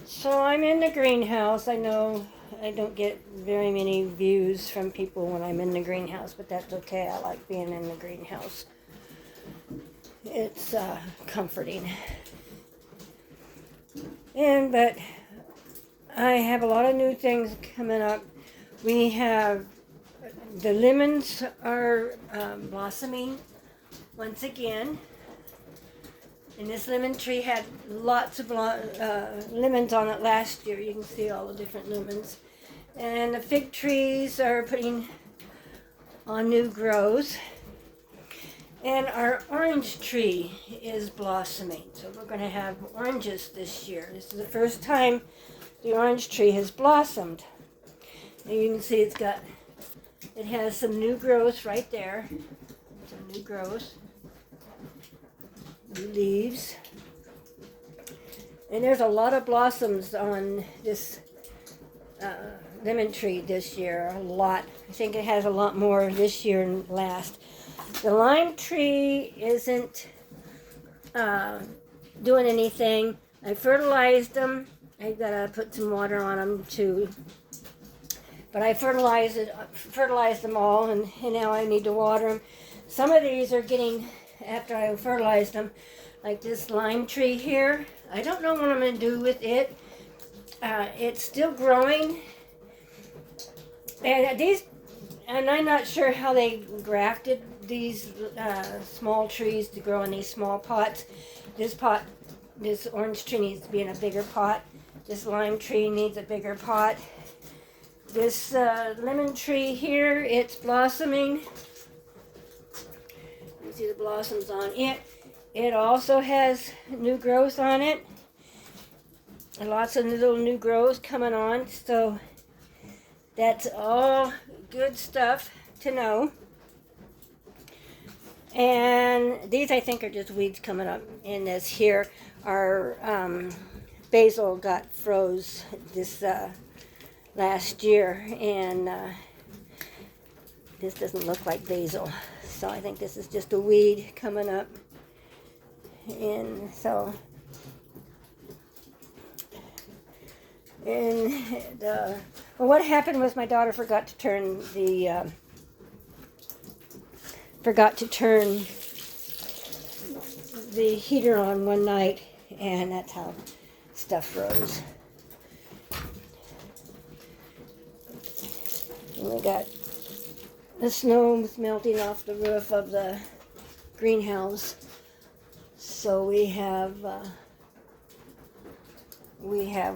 So I'm in the greenhouse. I know I don't get very many views from people when I'm in the greenhouse, but that's okay. I like being in the greenhouse. It's comforting. But I have a lot of new things coming up. We have the lemons are blossoming once again. And this lemon tree had lots of lemons on it last year. You can see all the different lemons. And the fig trees are putting on new growth. And our orange tree is blossoming. So we're going to have oranges this year. This is the first time the orange tree has blossomed. And you can see it has some new growth right there. Some new growth. New leaves. And there's a lot of blossoms on this lemon tree this year. A lot. I think it has a lot more this year than last. The lime tree isn't doing anything. I fertilized them. I gotta put some water on them too. But I fertilized them all, and now I need to water them. Some of these are getting, after I fertilized them, like this lime tree here. I don't know what I'm going to do with it. It's still growing. And I'm not sure how they grafted these small trees to grow in these small pots. This orange tree needs to be in a bigger pot. This lime tree needs a bigger pot. This lemon tree here, it's blossoming. You see the blossoms on it. It also has new growth on it. And lots of little new growth coming on. So that's all good stuff to know. And these I think are just weeds coming up in this here. Our basil got froze this last year, and this doesn't look like basil. So I think this is just a weed coming up. And so, what happened was my daughter forgot to turn the heater on one night, and that's how stuff froze. And we got the snow melting off the roof of the greenhouse. So we have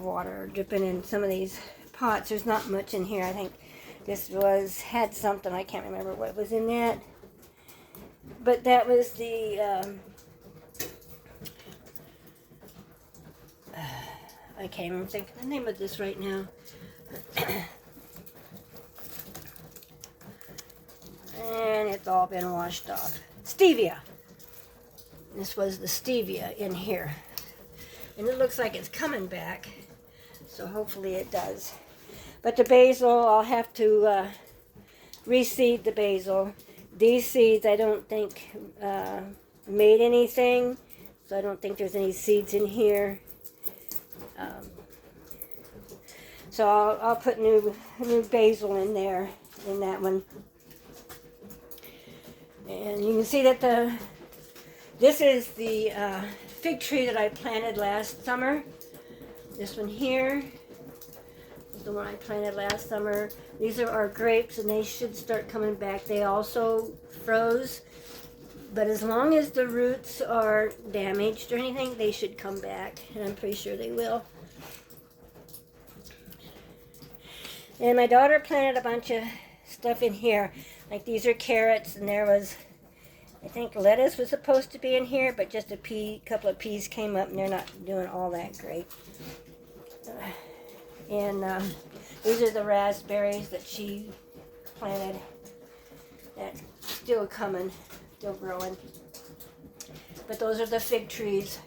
water dripping in some of these pots. There's not much in here. I think this had something. I can't remember what was in that. But that was the I can't even think of the name of this right now. And it's all been washed off. Stevia. This was the stevia in here. And it looks like it's coming back. So hopefully it does. But the basil, I'll have to reseed the basil. These seeds I don't think made anything. So I don't think there's any seeds in here. So I'll put new basil in there, in that one. And you can see that this is the fig tree that I planted last summer. This one here is the one I planted last summer. These are our grapes, and they should start coming back. They also froze, but as long as the roots are damaged or anything, they should come back, and I'm pretty sure they will. And my daughter planted a bunch of stuff in here. Like these are carrots, and there was, I think lettuce was supposed to be in here, but just a couple of peas came up, and they're not doing all that great. And these are the raspberries that she planted. That's still coming, still growing. But those are the fig trees.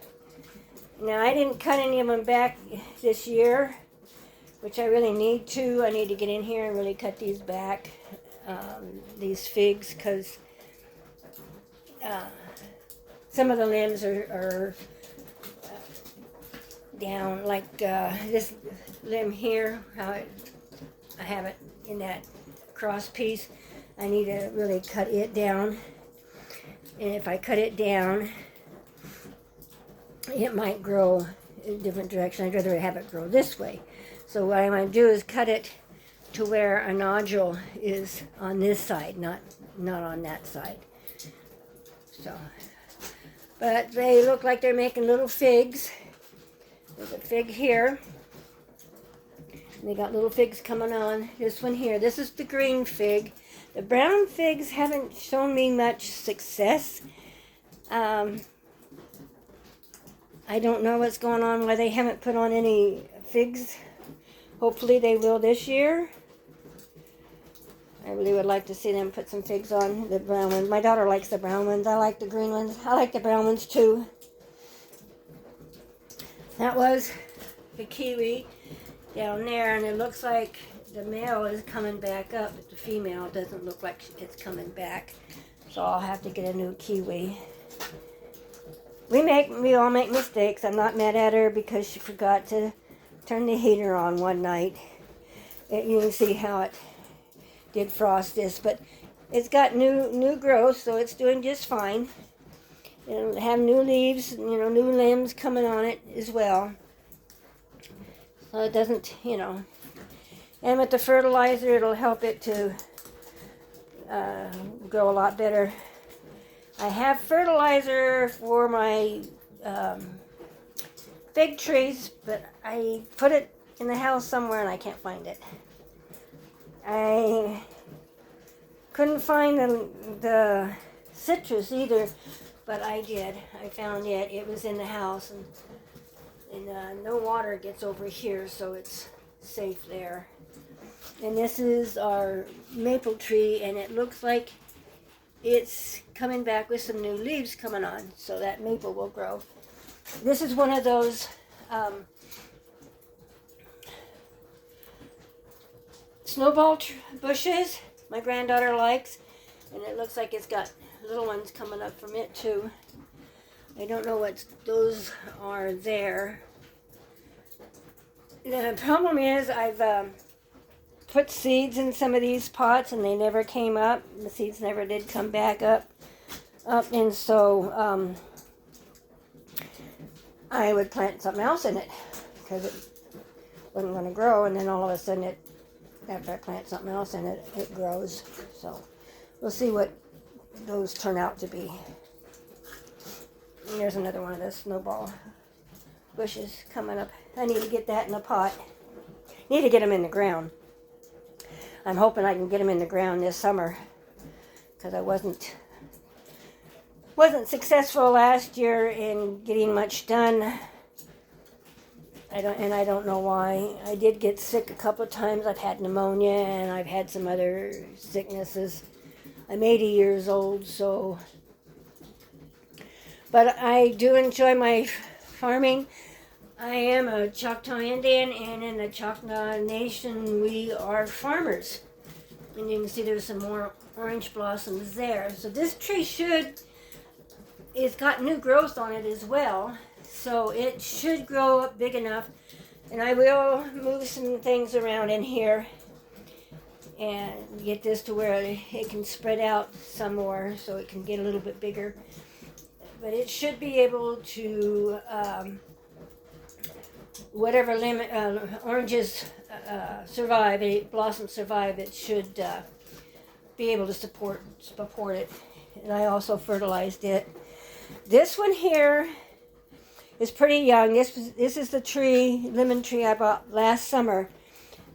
Now I didn't cut any of them back this year, which I really need to. I need to get in here and really cut these back, these figs, because some of the limbs are down, like this limb here, I have it in that cross piece. I need to really cut it down. And if I cut it down, it might grow in a different direction. I'd rather have it grow this way. So what I'm going to do is cut it to where a nodule is on this side, not on that side. So, but they look like they're making little figs. There's a fig here. And they got little figs coming on. This one here, this is the green fig. The brown figs haven't shown me much success. I don't know what's going on, why they haven't put on any figs. Hopefully they will this year. I really would like to see them put some figs on, the brown ones. My daughter likes the brown ones. I like the green ones. I like the brown ones too. That was the kiwi down there, and it looks like the male is coming back up, but the female doesn't look like it's coming back. So I'll have to get a new kiwi. We all make mistakes. I'm not mad at her because she forgot to turn the heater on one night. You can see how it did frost this, but it's got new growth, so it's doing just fine. It'll have new leaves, new limbs coming on it as well. So it doesn't, and with the fertilizer, it'll help it to grow a lot better. I have fertilizer for my fig trees, but I put it in the house somewhere and I can't find it. I couldn't find the citrus either, but I did. I found it. It was in the house, and no water gets over here, so it's safe there. And this is our maple tree, and it looks like it's coming back with some new leaves coming on, so that maple will grow. This is one of those snowball bushes my granddaughter likes, and it looks like it's got little ones coming up from it too. I don't know what those are there. The problem is I've put seeds in some of these pots and they never came up. The seeds never did come back up, and so I would plant something else in it because it wasn't going to grow, and then all of a sudden after I plant something else in it, it grows. So we'll see what those turn out to be. And there's another one of those snowball bushes coming up. I need to get that in a pot. Need to get them in the ground. I'm hoping I can get them in the ground this summer because I wasn't successful last year in getting much done. I don't know why. I did get sick a couple of times. I've had pneumonia and I've had some other sicknesses. I'm 80 years old, so. But I do enjoy my farming. I am a Choctaw Indian, and in the Choctaw Nation, we are farmers. And you can see there's some more orange blossoms there. So this tree it's got new growth on it as well. So it should grow up big enough, and I will move some things around in here and get this to where it can spread out some more so it can get a little bit bigger. But it should be able to, whatever oranges survive, blossoms survive, it should be able to support it. And I also fertilized it. This one here is pretty young. This is the lemon tree I bought last summer.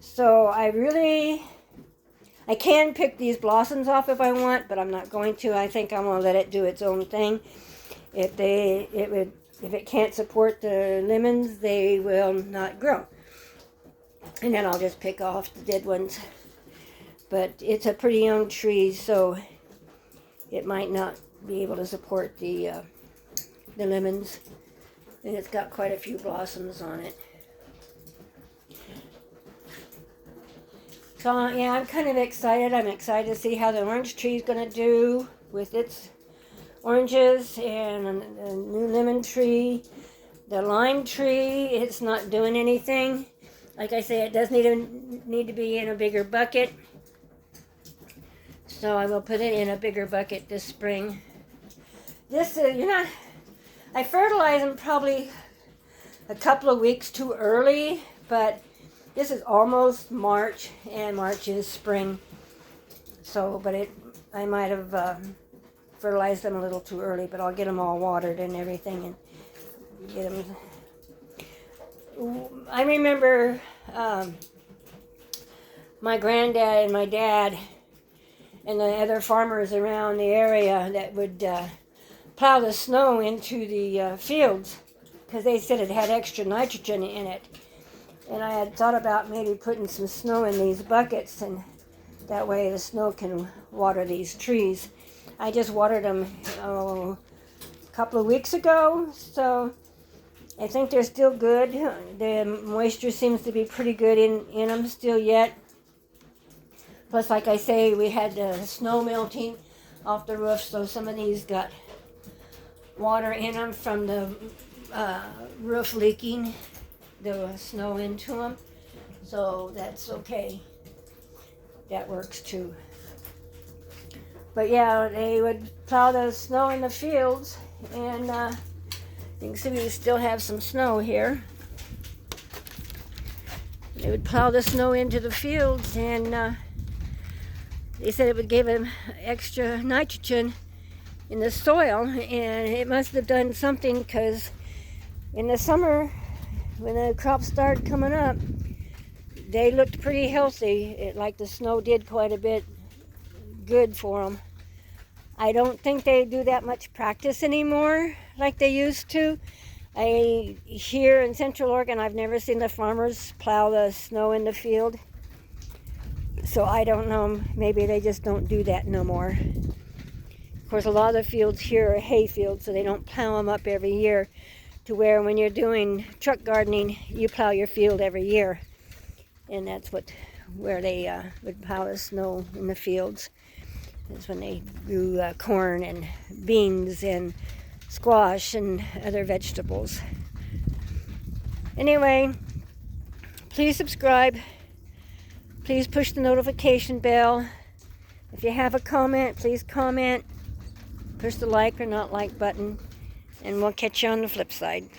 So I can pick these blossoms off if I want, but I'm not going to. I think I'm going to let it do its own thing. If it can't support the lemons, they will not grow. And then I'll just pick off the dead ones. But it's a pretty young tree, so it might not be able to support the lemons. And it's got quite a few blossoms on it. So yeah, I'm kind of excited. I'm excited to see how the orange tree is going to do with its oranges, and a new lemon tree. The lime tree, it's not doing anything. Like I say, it does need to be in a bigger bucket. So I will put it in a bigger bucket this spring. This I fertilize them probably a couple of weeks too early, but this is almost March, and March is spring. So, I might have fertilized them a little too early, but I'll get them all watered and everything and get them. I remember my granddad and my dad and the other farmers around the area that would plow the snow into the fields because they said it had extra nitrogen in it. And I had thought about maybe putting some snow in these buckets, and that way the snow can water these trees. I just watered them a couple of weeks ago, so I think they're still good. The moisture seems to be pretty good in them still yet. Plus, like I say, we had the snow melting off the roof, so some of these got water in them from the roof leaking the snow into them. So that's okay. That works too. But yeah, they would plow the snow in the fields, and you can see we still have some snow here. They would plow the snow into the fields, and they said it would give them extra nitrogen in the soil, and it must have done something, because in the summer, when the crops started coming up, they looked pretty healthy, like the snow did quite a bit good for them. I don't think they do that much practice anymore like they used to. Here in Central Oregon, I've never seen the farmers plow the snow in the field. So I don't know, maybe they just don't do that no more. Of course, a lot of the fields here are hay fields, so they don't plow them up every year, to where when you're doing truck gardening, you plow your field every year. And that's where they would plow the snow in the fields. That's when they grew corn and beans and squash and other vegetables. Anyway, please subscribe. Please push the notification bell. If you have a comment, please comment. Push the like or not like button. And we'll catch you on the flip side.